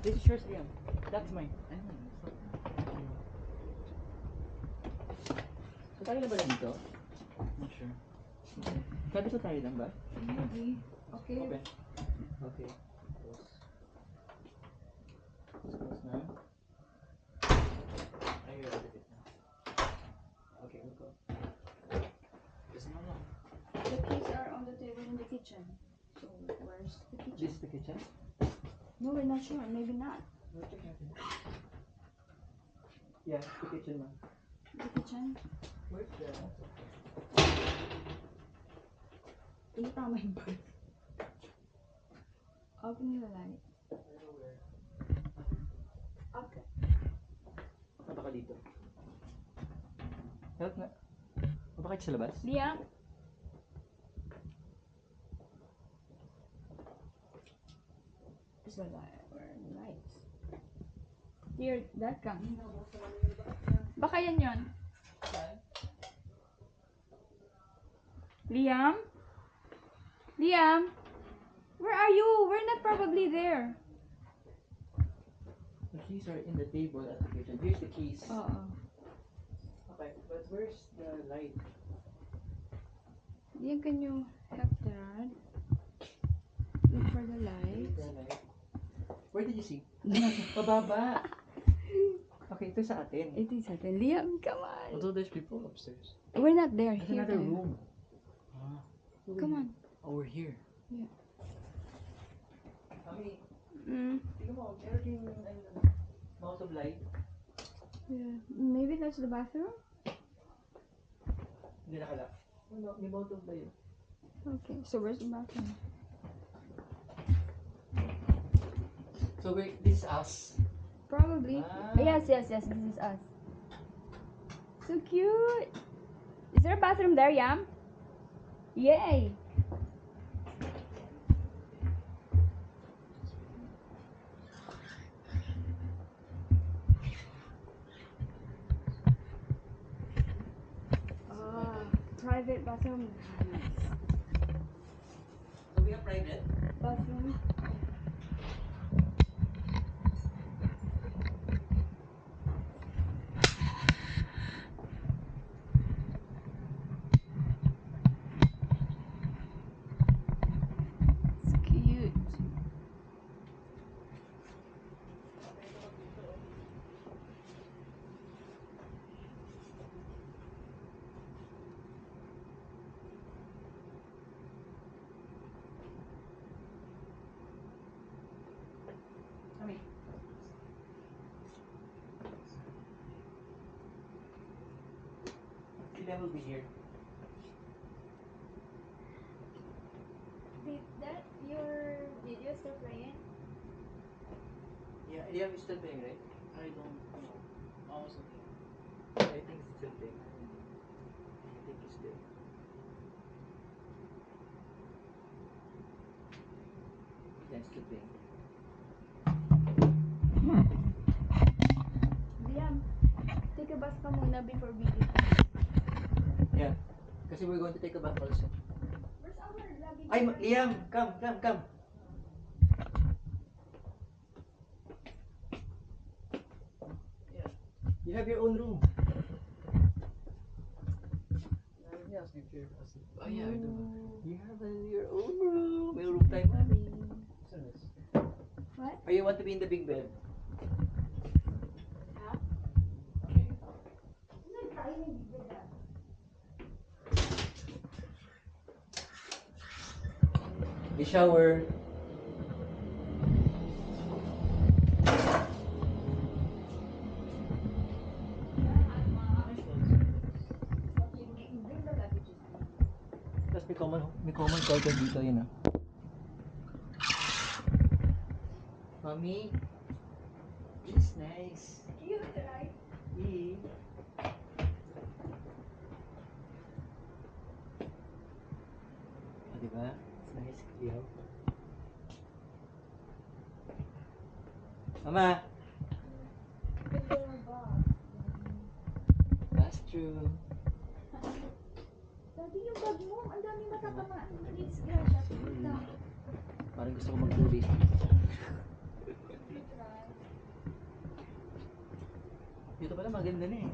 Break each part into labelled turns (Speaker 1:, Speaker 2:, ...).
Speaker 1: This is yours, Liam. That's mine. Ano yun? So tayo na ba lang dito? Not sure. Pwede sa tayo lang ba?
Speaker 2: Maybe. Okay.
Speaker 1: Open. Okay. Close. Close na. Ay, you're out of it now. Okay, we'll go. There's no lock.
Speaker 2: The keys are on the table in the kitchen. So where's the kitchen?
Speaker 1: This is the kitchen?
Speaker 2: No, we're not sure. Maybe not.
Speaker 1: We'll check natin. Yeah, the kitchen man.
Speaker 2: The kitchen?
Speaker 1: Where's the...
Speaker 2: Hindi tama yung bird. Open the light. Okay.
Speaker 1: Punta ka dito. Help na. Punta kayo sa labas?
Speaker 2: Liam? Is the light? Where are the lights? Here, that come. Baka yan yun. Liam? Liam? Where are you? We're not probably there.
Speaker 1: The keys are in the table at the kitchen. Here's the keys.
Speaker 2: Oo.
Speaker 1: Okay, but where's the light?
Speaker 2: Liam, can you help Dad? Look for the light.
Speaker 1: The light. Where did you see? Pababa! Okay, ito sa atin.
Speaker 2: It is atin. Liam, come on.
Speaker 1: Although there's people upstairs.
Speaker 2: We're not there.
Speaker 1: There's
Speaker 2: Here,
Speaker 1: another
Speaker 2: tayo.
Speaker 1: room. Ah.
Speaker 2: Come on.
Speaker 1: Oh, we're here.
Speaker 2: Yeah.
Speaker 1: Mami,
Speaker 2: Mm.
Speaker 1: tingnan mo, meron yung mouse of light.
Speaker 2: Yeah. Maybe that's the bathroom?
Speaker 1: Hindi nakala. Oh no, may mouse of light.
Speaker 2: Okay, so where's the bathroom?
Speaker 1: So wait, this is us.
Speaker 2: Probably.
Speaker 1: Ah.
Speaker 2: Yes, this is us. So cute. Is there a bathroom there, Yam? Yay. Private bathroom. Nice.
Speaker 1: So we have private?
Speaker 2: Bathroom. It's cute.
Speaker 1: Mami. Liam will be here.
Speaker 2: Did that your video still playing?
Speaker 1: Yeah, Liam is still playing, right? I don't know. Almost okay. I think it's still playing. I think it's still. Yeah, it's still playing.
Speaker 2: Liam, take a bath ka muna before video.
Speaker 1: Yeah. Kasi we're going to take a bath also.
Speaker 2: Where's our luggage?
Speaker 1: Ay, Liam! Come! Yeah. You have your own room. Oh yeah, I do. You have your own room. May room time, mami.
Speaker 2: What?
Speaker 1: Or you want to be in the big bed?
Speaker 2: Huh?
Speaker 1: Okay. The shower. Tapos may common toilet dito, yun ah. Mommy, this is nice.
Speaker 2: Cute, right?
Speaker 1: Yeah. Oh, diba? It's nice, clear. Mama! That's true.
Speaker 2: Daddy, yung bag mo, ang dami matatamaan. Malinis grasya.
Speaker 1: Parang gusto ko mag-tourist.
Speaker 2: Try.
Speaker 1: pala maganda na eh.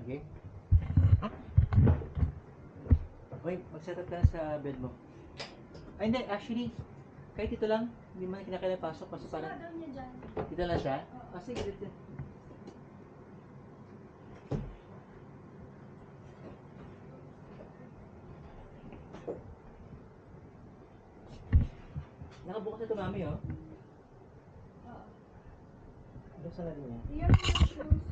Speaker 1: Okay. Hoy, mag-set up ka na sa bed mo. Ay, hindi. Actually, kahit ito lang, hindi mo na kinakailangan pasok kasi parang...
Speaker 2: Daw niya dyan.
Speaker 1: Dito lang siya? Ah, sige, dito. Nakabukas ito, mami, oh.
Speaker 2: Oo.
Speaker 1: Buksan na rin niya.
Speaker 2: Do you have your shoes?